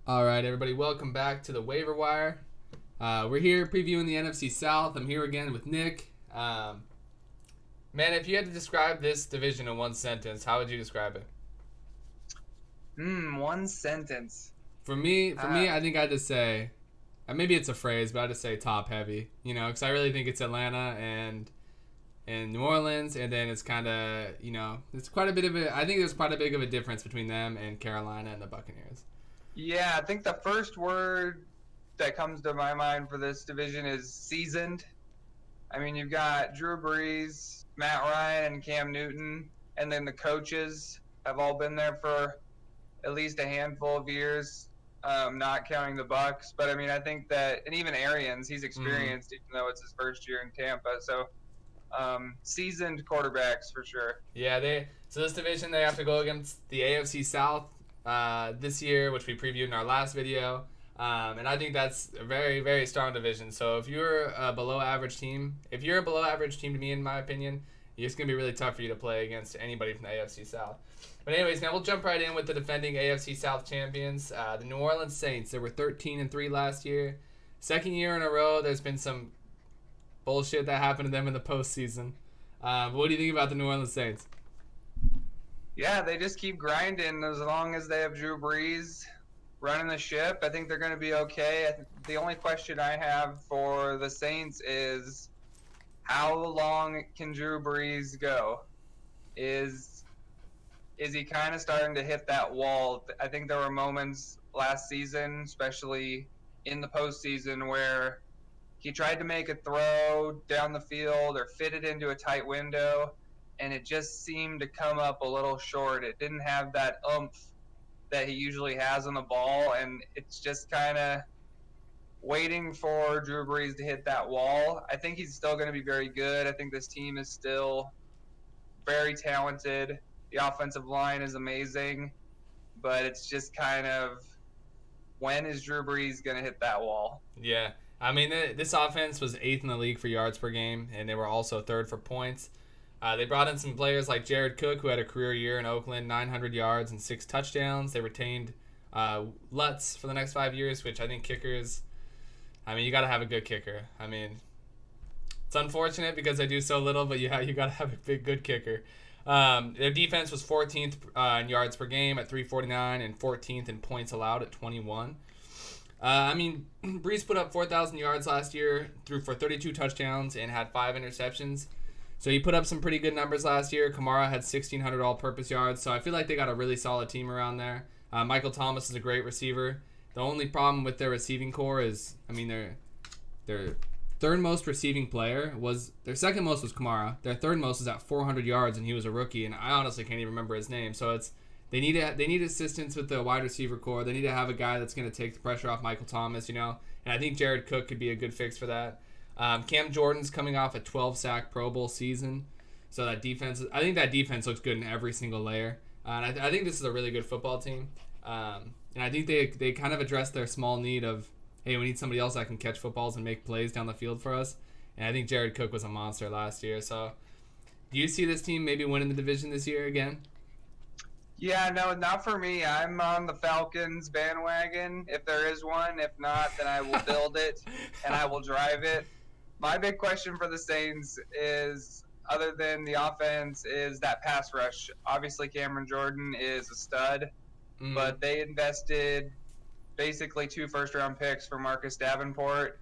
All right, everybody, welcome back to the Waiver Wire. We're here previewing the NFC South. I'm here again with Nick. Man, if you had to describe this division in one sentence, how would you describe it? One sentence. For me, I think I'd just say, maybe it's a phrase, but I'd just say top heavy. Because I really think it's Atlanta and New Orleans, and then it's kind of, it's quite a bit of I think there's quite a big of a difference between them and Carolina and the Buccaneers. Yeah, I think the first word that comes to my mind for this division is seasoned. I mean, you've got Drew Brees, Matt Ryan, and Cam Newton, and then the coaches have all been there for at least a handful of years, not counting the Bucs. But, I mean, I think that, and even Arians, he's experienced, even though it's his first year in Tampa. So, seasoned quarterbacks for sure. Yeah, so this division, they have to go against the AFC South this year, which we previewed in our last video. And I think that's a very, very strong division. So if you're a below average team, to me, in my opinion, it's going to be really tough for you to play against anybody from the AFC South. But anyways, now we'll jump right in with the defending AFC South champions, the New Orleans Saints. They were 13-3 last year. Second year in a row, there's been some bullshit that happened to them in the postseason. But what do you think about the New Orleans Saints? Yeah, they just keep grinding as long as they have Drew Brees running the ship. I think they're going to be okay. The only question I have for the Saints is how long can Drew Brees go? Is he kind of starting to hit that wall? I think there were moments last season, especially in the postseason, where he tried to make a throw down the field or fit it into a tight window, and it just seemed to come up a little short. It didn't have that oomph that he usually has on the ball, and it's just kind of waiting for Drew Brees to hit that wall. I think he's still going to be very good. I think this team is still very talented. The offensive line is amazing, but it's just kind of, when is Drew Brees going to hit that wall? Yeah. I mean, this offense was 8th in the league for yards per game, and they were also 3rd for points. They brought in some players like Jared Cook, who had a career year in Oakland, 900 yards and 6 touchdowns. They retained Lutz for the next 5 years, which I think kickers, you got to have a good kicker. I mean, it's unfortunate because they do so little, but you got to have a good kicker. Their defense was 14th in yards per game at 349 and 14th in points allowed at 21. Brees put up 4,000 yards last year, threw for 32 touchdowns, and had 5 interceptions. So he put up some pretty good numbers last year. Kamara had 1,600 all-purpose yards, so I feel like they got a really solid team around there. Michael Thomas is a great receiver. The only problem with their receiving core is, their third most receiving player was, their second most was Kamara. Their third most is at 400 yards, and he was a rookie, and I honestly can't even remember his name. So they need assistance with the wide receiver core. They need to have a guy that's going to take the pressure off Michael Thomas, and I think Jared Cook could be a good fix for that. Cam Jordan's coming off a 12-sack Pro Bowl season, so I think that defense looks good in every single layer. And I think this is a really good football team. And I think they kind of addressed their small need of, hey, we need somebody else that can catch footballs and make plays down the field for us. And I think Jared Cook was a monster last year. So do you see this team maybe winning the division this year again? Yeah, no, not for me. I'm on the Falcons bandwagon, if there is one. If not, then I will build it and I will drive it. My big question for the Saints is, other than the offense, is that pass rush. Obviously, Cameron Jordan is a stud, but they invested basically 2 first-round picks for Marcus Davenport,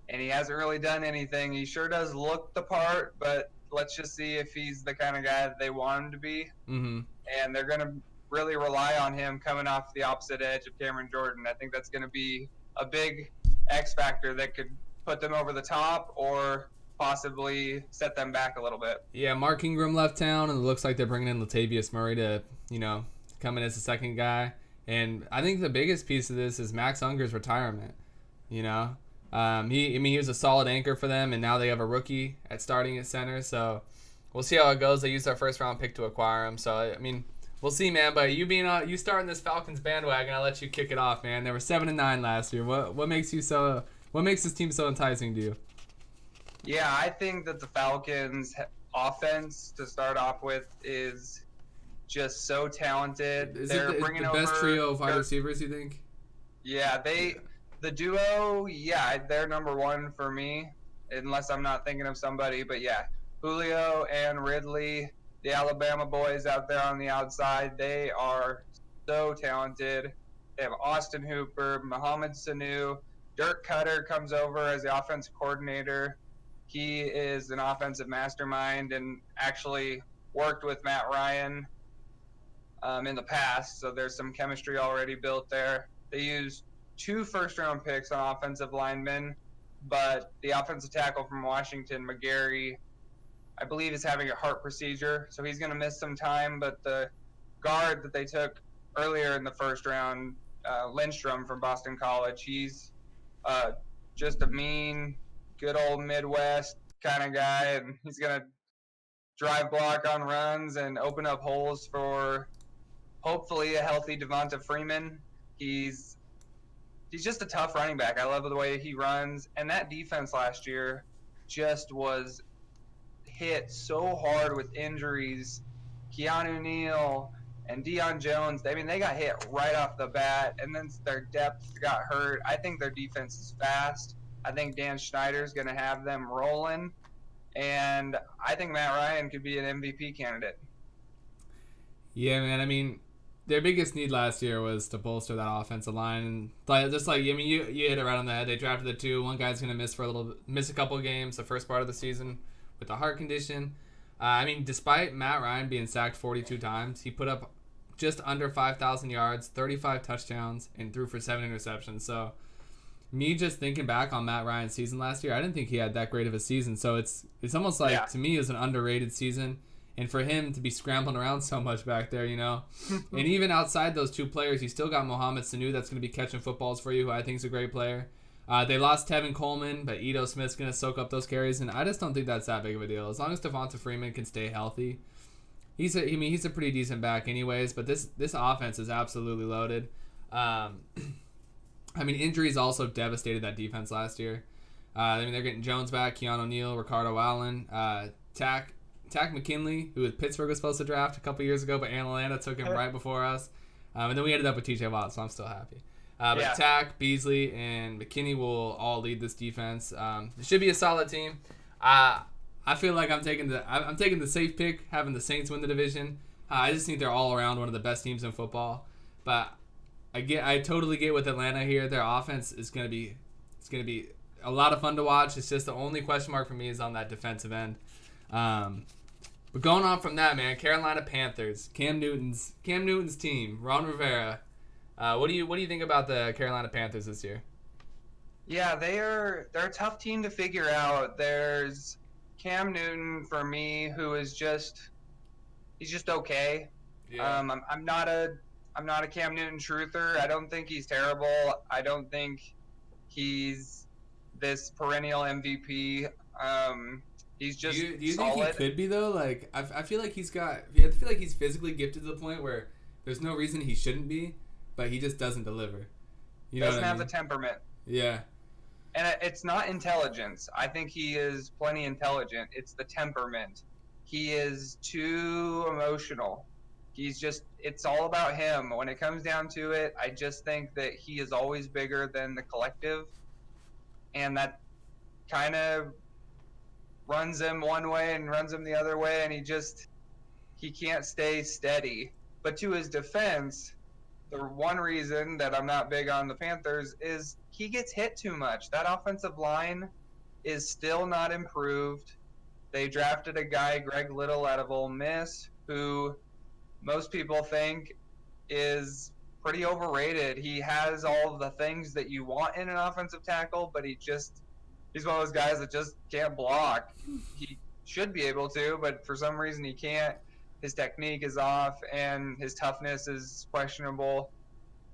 and he hasn't really done anything. He sure does look the part, but let's just see if he's the kind of guy that they want him to be. Mm-hmm. And they're going to really rely on him coming off the opposite edge of Cameron Jordan. I think that's going to be a big X factor that could put them over the top or possibly set them back a little bit. Yeah, Mark Ingram left town, and it looks like they're bringing in Latavius Murray to, come in as the second guy. And I think the biggest piece of this is Max Unger's retirement. He was a solid anchor for them, and now they have a rookie starting at center. So we'll see how it goes. They used their first-round pick to acquire him. So, we'll see, man. But you starting this Falcons bandwagon, I'll let you kick it off, man. They were 7-9 last year. What makes this team so enticing to you? Yeah, I think that the Falcons offense to start off with is just so talented. Is it the best trio of wide receivers, you think? Yeah, the duo, yeah, they're number one for me, unless I'm not thinking of somebody. But yeah, Julio and Ridley, the Alabama boys out there on the outside, they are so talented. They have Austin Hooper, Mohamed Sanu, Dirk Cutter comes over as the offensive coordinator. He is an offensive mastermind and actually worked with Matt Ryan in the past, so there's some chemistry already built there. They used 2 first-round picks on offensive linemen, but the offensive tackle from Washington, McGarry, I believe is having a heart procedure, so he's going to miss some time. But the guard that they took earlier in the first round, Lindstrom from Boston College, he's just a mean, good old Midwest kind of guy, and he's going to drive block on runs and open up holes for hopefully a healthy Devonta Freeman. He's just a tough running back. I love the way he runs. And that defense last year just was hit so hard with injuries. Keanu Neal and Deion Jones, I mean, they got hit right off the bat, and then their depth got hurt. I think their defense is fast. I think Dan Schneider's going to have them rolling. And I think Matt Ryan could be an MVP candidate. Yeah, man. I mean, their biggest need last year was to bolster that offensive line, and just like I mean, you hit it right on the head. They drafted the 2. One guy's gonna miss a couple of games the first part of the season with a heart condition. I mean, despite Matt Ryan being sacked 42 times, he put up just under 5,000 yards, 35 touchdowns, and threw for 7 interceptions. So, me just thinking back on Matt Ryan's season last year, I didn't think he had that great of a season. So it's almost like to me it was an underrated season. And for him to be scrambling around so much back there, you know. And even outside those 2 players, you still got Mohamed Sanu that's going to be catching footballs for you, who I think is a great player. They lost Tevin Coleman, but Ito Smith's going to soak up those carries. And I just don't think that's that big of a deal. As long as Devonta Freeman can stay healthy, he's a pretty decent back anyways. But this offense is absolutely loaded. I mean, injuries also devastated that defense last year. I mean, they're getting Jones back, Keanu Neal, Ricardo Allen, Tack McKinley, who Pittsburgh was supposed to draft a couple years ago, but Atlanta took him right before us. And then we ended up with TJ Watt, so I'm still happy. But Tack, Beasley, and McKinney will all lead this defense. It should be a solid team. I feel like I'm taking the safe pick, having the Saints win the division. I just think they're all around one of the best teams in football. But I totally get with Atlanta here. Their offense is gonna be a lot of fun to watch. It's just the only question mark for me is on that defensive end. But going on from that, man, Carolina Panthers, Cam Newton's team, Ron Rivera. What do you think about the Carolina Panthers this year? Yeah, they're a tough team to figure out. There's Cam Newton for me, who is he's just okay. Yeah. I'm not a Cam Newton truther. I don't think he's terrible. I don't think he's this perennial MVP. He's just do you solid. think he could be though? Like I feel like he's physically gifted to the point where there's no reason he shouldn't be, but he just doesn't deliver. He doesn't have the temperament. Yeah. And it's not intelligence. I think he is plenty intelligent. It's the temperament. He is too emotional. It's all about him. When it comes down to it, I just think that he is always bigger than the collective. And that kind of runs him one way and runs him the other way, and he can't stay steady. But to his defense, the one reason that I'm not big on the Panthers is he gets hit too much. That offensive line is still not improved. They drafted a guy, Greg Little, out of Ole Miss, who most people think is pretty overrated. He has all of the things that you want in an offensive tackle, but he's one of those guys that just can't block. He should be able to, but for some reason he can't. His technique is off, and his toughness is questionable.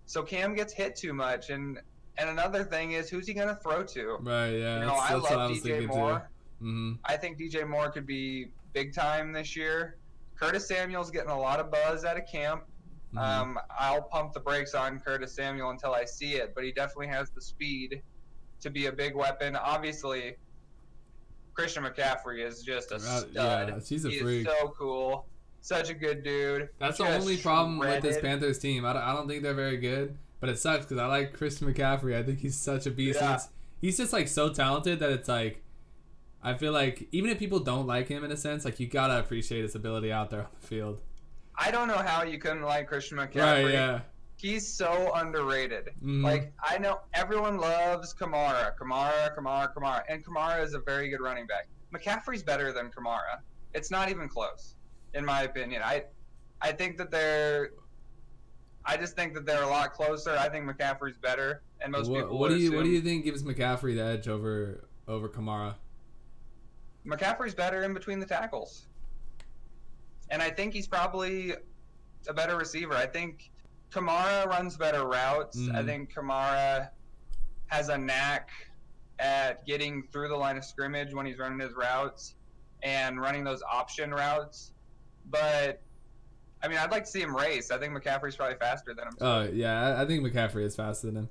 So Cam gets hit too much, and another thing is, who's he going to throw to? Right, yeah. I love DJ Moore. Mm-hmm. I think DJ Moore could be big time this year. Curtis Samuel's getting a lot of buzz out of camp. Mm-hmm. I'll pump the brakes on Curtis Samuel until I see it, but he definitely has the speed to be a big weapon. Obviously, Christian McCaffrey is just a stud. Yeah, he's a freak. He's so cool. Such a good dude. That's the only problem with this Panthers team. I don't think they're very good, But it sucks because I like Christian McCaffrey. I think he's such a beast. Yeah. He's just like so talented that it's like, I feel like even if people don't like him in a sense, like you gotta appreciate his ability out there on the field. I don't know how you couldn't like Christian McCaffrey. Right, yeah. He's so underrated. Mm-hmm. Like, I know everyone loves Kamara, and Kamara is a very good running back. McCaffrey's better than Kamara. It's not even close, in my opinion. I think that I just think that they're a lot closer. I think McCaffrey's better, and most people what do assume you think gives McCaffrey the edge over Kamara? McCaffrey's better in between the tackles. And I think he's probably a better receiver. I think Kamara runs better routes. Mm-hmm. I think Kamara has a knack at getting through the line of scrimmage when he's running his routes and running those option routes. But, I mean, I'd like to see him race. I think McCaffrey's probably faster than him. Oh, yeah, I think McCaffrey is faster than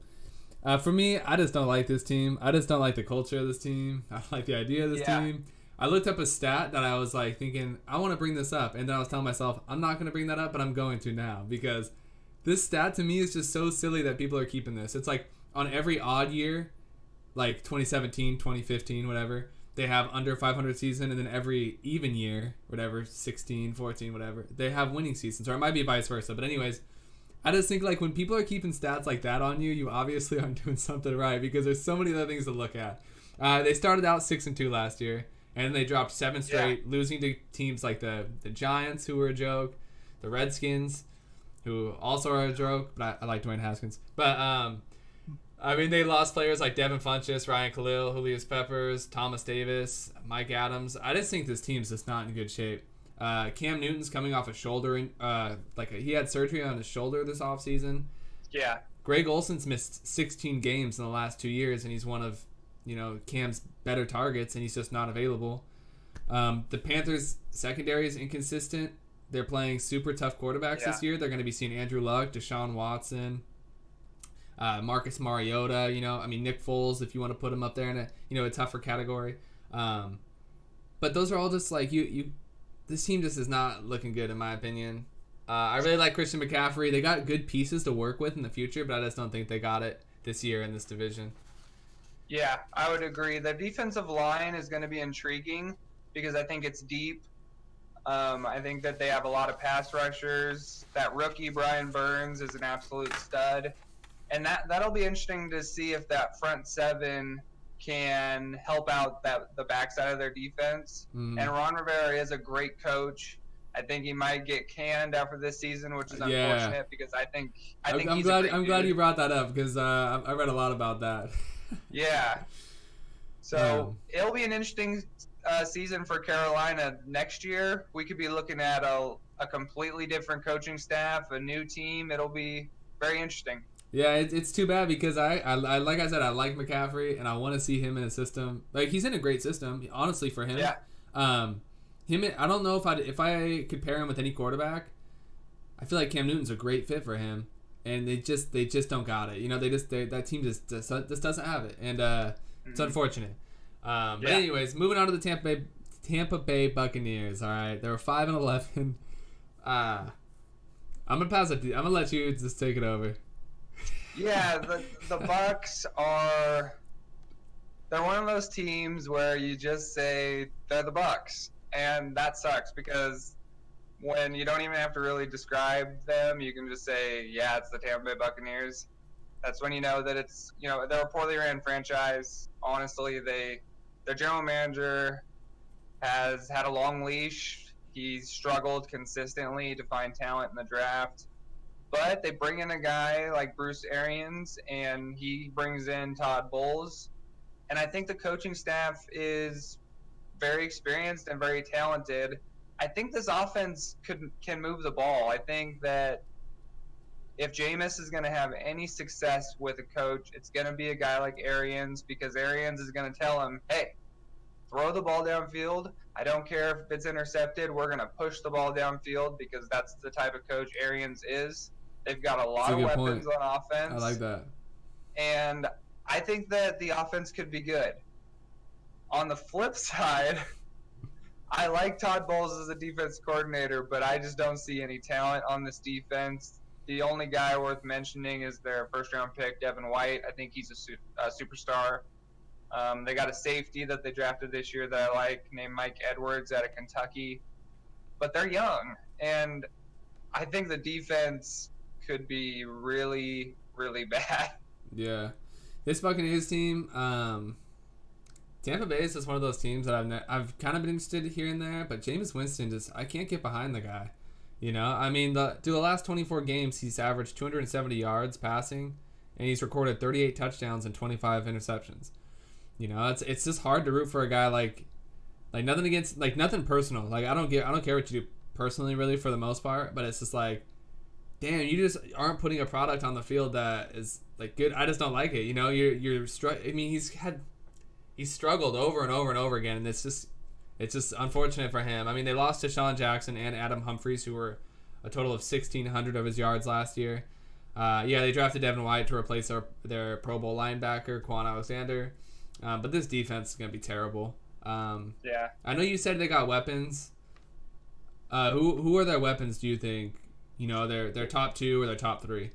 him. For me, I just don't like this team. I just don't like the culture of this team. I don't like the idea of this team. I looked up a stat that I was like thinking, I want to bring this up. And then I was telling myself, I'm not going to bring that up, but I'm going to now. Because this stat to me is just so silly that people are keeping this. It's like on every odd year, like 2017, 2015, whatever, they have under 500 season. And then every even year, whatever, 16, 14, whatever, they have winning seasons. Or it might be vice versa. But anyways, I just think like when people are keeping stats like that on you, you obviously aren't doing something right. Because there's so many other things to look at. They started out 6-2 last year. And they dropped 7 straight, losing to teams like the Giants, who were a joke, the Redskins, who also are a joke, but I like Dwayne Haskins. But, I mean, they lost players like Devin Funchess, Ryan Khalil, Julius Peppers, Thomas Davis, Mike Adams. I just think this team's just not in good shape. Cam Newton's coming off a shoulder, he had surgery on his shoulder this offseason. Yeah. Greg Olson's missed 16 games in the last 2 years, and he's one of Cam's better targets, and he's just not available. The Panthers' secondary is inconsistent. They're playing super tough quarterbacks this year. They're going to be seeing Andrew Luck, Deshaun Watson, Marcus Mariota. Nick Foles, if you want to put him up there in a tougher category. But those are all just like this team just is not looking good in my opinion. I really like Christian McCaffrey. They got good pieces to work with in the future, but I just don't think they got it this year in this division. Yeah, I would agree. The defensive line is going to be intriguing because I think it's deep. I think that they have a lot of pass rushers. That rookie, Brian Burns, is an absolute stud. And that'll be interesting to see if that front seven can help out the backside of their defense. Mm. And Ron Rivera is a great coach. I think he might get canned after this season, which is unfortunate because I'm glad you brought that up because I read a lot about that. Yeah. So it'll be an interesting season for Carolina next year. We could be looking at a completely different coaching staff, a new team. It'll be very interesting. Yeah, it's too bad because I like I said, I like McCaffrey and I want to see him in a system. Like he's in a great system, honestly, for him. Yeah. I don't know if I could pair him with any quarterback. I feel like Cam Newton's a great fit for him. And they just don't got it. That team just doesn't have it, and it's unfortunate. But anyways, moving on to the Tampa Bay Buccaneers. All right, they were 5-11. I'm gonna pass it. I'm gonna let you just take it over. Yeah, the Bucs they're one of those teams where you just say they're the Bucs, and that sucks because when you don't even have to really describe them, you can just say, yeah, it's the Tampa Bay Buccaneers. That's when you know that it's, they're a poorly ran franchise. Honestly, their general manager has had a long leash. He's struggled consistently to find talent in the draft. But they bring in a guy like Bruce Arians, and he brings in Todd Bowles. And I think the coaching staff is very experienced and very talented. I think this offense can move the ball. I think that if Jameis is going to have any success with a coach, it's going to be a guy like Arians because Arians is going to tell him, hey, throw the ball downfield. I don't care if it's intercepted. We're going to push the ball downfield because that's the type of coach Arians is. They've got a lot of weapons on offense. I like that. And I think that the offense could be good. On the flip side, I like Todd Bowles as a defense coordinator, but I just don't see any talent on this defense. The only guy worth mentioning is their first-round pick, Devin White. I think he's a superstar. They got a safety that they drafted this year that I like, named Mike Edwards out of Kentucky. But they're young, and I think the defense could be really, really bad. Yeah. This Buccaneers team, Tampa Bay is just one of those teams that I've kind of been interested here and there, but Jameis Winston, I can't get behind the guy. You know, I mean, through the last 24 games, he's averaged 270 yards passing, and he's recorded 38 touchdowns and 25 interceptions. You know, it's just hard to root for a guy like nothing against, like, nothing personal. Like, I don't care what you do personally, really, for the most part, but it's just like, damn, you just aren't putting a product on the field that is, like, good. I just don't like it. You know, I mean, he's struggled over and over and over again, and it's just unfortunate for him. I mean, they lost to Sean Jackson and Adam Humphries, who were a total of 1,600 of his yards last year. They drafted Devin White to replace their Pro Bowl linebacker, Quan Alexander. But this defense is going to be terrible. Yeah. I know you said they got weapons. Who are their weapons, do you think? You know, their top two or their top three?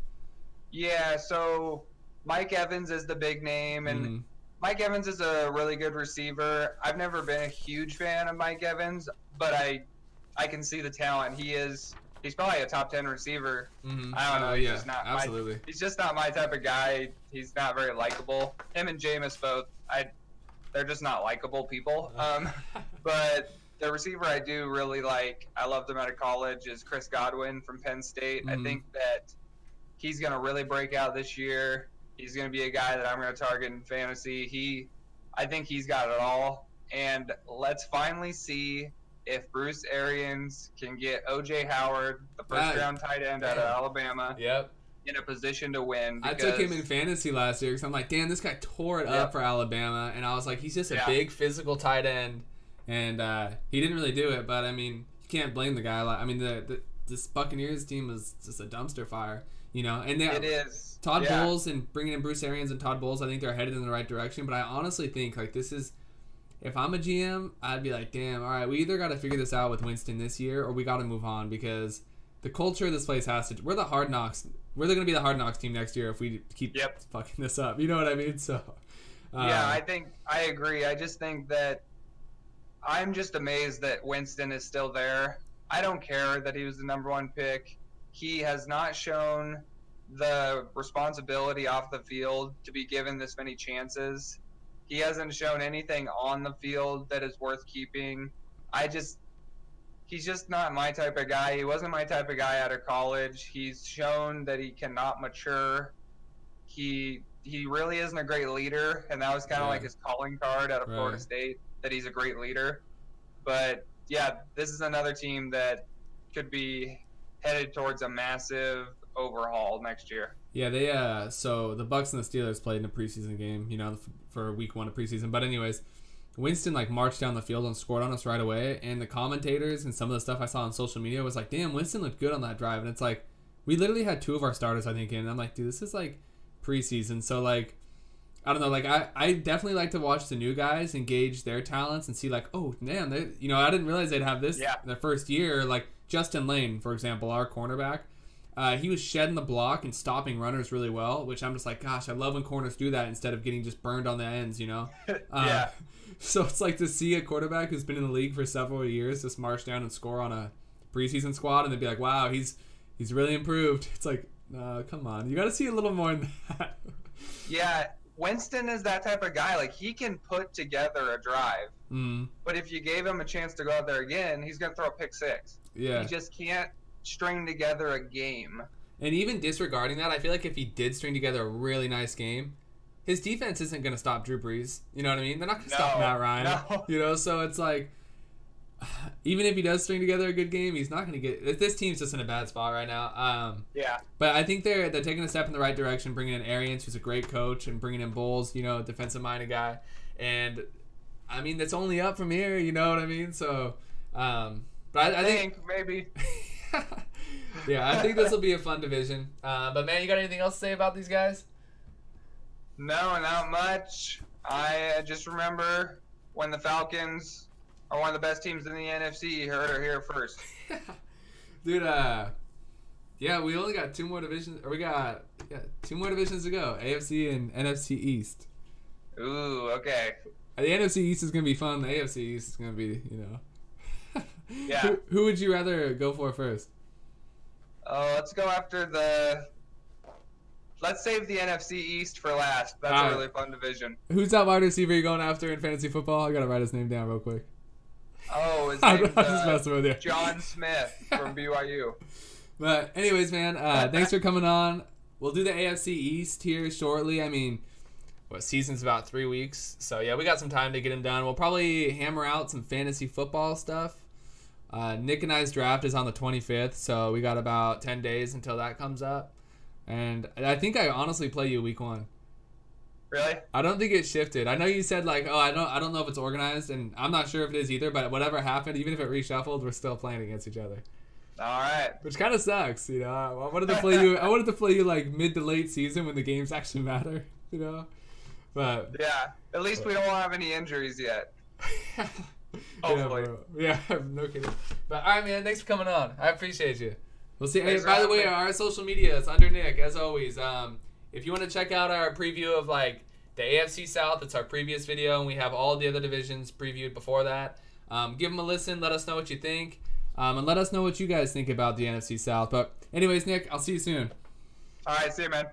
Yeah, so Mike Evans is the big name, and Mike Evans is a really good receiver. I've never been a huge fan of Mike Evans, but I can see the talent. He's probably a top 10 receiver. I don't know. He's just not my type of guy. He's not very likable. Him and Jameis both. They're just not likable people. But the receiver I do really like, I loved him out of college, is Chris Godwin from Penn State. I think that he's going to really break out this year. He's going to be a guy that I'm going to target in fantasy. I think he's got it all. And let's finally see if Bruce Arians can get O.J. Howard, the first-round tight end out of Alabama, in a position to win. I took him in fantasy last year because I'm like, damn, this guy tore it up for Alabama. And I was like, he's just a big physical tight end. And he didn't really do it. But, I mean, you can't blame the guy. I mean, this Buccaneers team is just a dumpster fire. You know, and it is. Todd Bowles and bringing in Bruce Arians and Todd Bowles, I think they're headed in the right direction. But I honestly think, like, this is, if I'm a GM, I'd be like, damn, all right, we either got to figure this out with Winston this year or we got to move on, because the culture of this place has to. We're the Hard Knocks. We're going to be the Hard Knocks team next year if we keep fucking this up. You know what I mean? So. I agree. I just think that I'm just amazed that Winston is still there. I don't care that he was the number one pick. He has not shown the responsibility off the field to be given this many chances. He hasn't shown anything on the field that is worth keeping. He's just not my type of guy. He wasn't my type of guy out of college. He's shown that he cannot mature. He really isn't a great leader, and that was kind of like his calling card out of Florida State, that he's a great leader. But, yeah, this is another team that could be headed towards a massive overhaul next year. Yeah, so the Bucs and the Steelers played in a preseason game, you know, for week 1 of preseason. But anyways, Winston, like, marched down the field and scored on us right away. And the commentators and some of the stuff I saw on social media was like, damn, Winston looked good on that drive. And it's like, we literally had 2 of our starters, I think, in. And I'm like, dude, this is, like, preseason. So, like, I don't know. Like, I definitely like to watch the new guys and gauge their talents and see, like, oh, damn, you know, I didn't realize they'd have this in their first year. Like, Justin Lane, for example, our cornerback. He was shedding the block and stopping runners really well, which I'm just like, gosh, I love when corners do that instead of getting just burned on the ends, you know? So it's like to see a quarterback who's been in the league for several years just march down and score on a preseason squad, and they'd be like, wow, he's really improved. It's like, come on. You got to see a little more than that. Yeah, Winston is that type of guy. Like, he can put together a drive. But if you gave him a chance to go out there again, he's going to throw a pick six. Yeah. He just can't string together a game. And even disregarding that, I feel like if he did string together a really nice game, his defense isn't going to stop Drew Brees. You know what I mean? They're not going to stop Matt Ryan. No. You know, so it's like, even if he does string together a good game, he's not going to get. This team's just in a bad spot right now. But I think they're taking a step in the right direction, bringing in Arians, who's a great coach, and bringing in Bowles, you know, a defensive-minded guy. And I mean, that's only up from here. You know what I mean? So, but I think maybe. Yeah, I think this will be a fun division. But man, you got anything else to say about these guys? No, not much. I just remember when the Falcons are one of the best teams in the NFC. You heard her here first. Dude, yeah, Yeah, we only got two more divisions. Or we got two more divisions to go. AFC and NFC East. Ooh, okay. The NFC East is gonna be fun. The AFC East is gonna be, Yeah. Who would you rather go for first? Let's go after the. Let's save the NFC East for last. That's a really fun division. Who's that wide receiver you're going after in fantasy football? I gotta write his name down real quick. Oh, his I'm name's just messing with you. John Smith from BYU. But anyways, man, thanks for coming on. We'll do the AFC East here shortly. I mean, season's about 3 weeks. So, yeah, we got some time to get them done. We'll probably hammer out some fantasy football stuff. Nick and I's draft is on the 25th, so we got about 10 days until that comes up. And I think I honestly play you week 1. Really? I don't think it shifted. I know you said, like, I don't know if it's organized, and I'm not sure if it is either, but whatever happened, even if it reshuffled, we're still playing against each other. All right. Which kind of sucks, I wanted to play you like mid to late season when the games actually matter, But yeah, at least we don't have any injuries yet. Hopefully. Yeah, no kidding. But all right, man, thanks for coming on. I appreciate you. We'll see. Hey, Thanks by the way, me. our social media is under Nick as always. If you want to check out our preview of like the AFC South, it's our previous video, and we have all the other divisions previewed before that. Give them a listen. Let us know what you think. And let us know what you guys think about the NFC South. But anyways, Nick, I'll see you soon. All right, see you, man.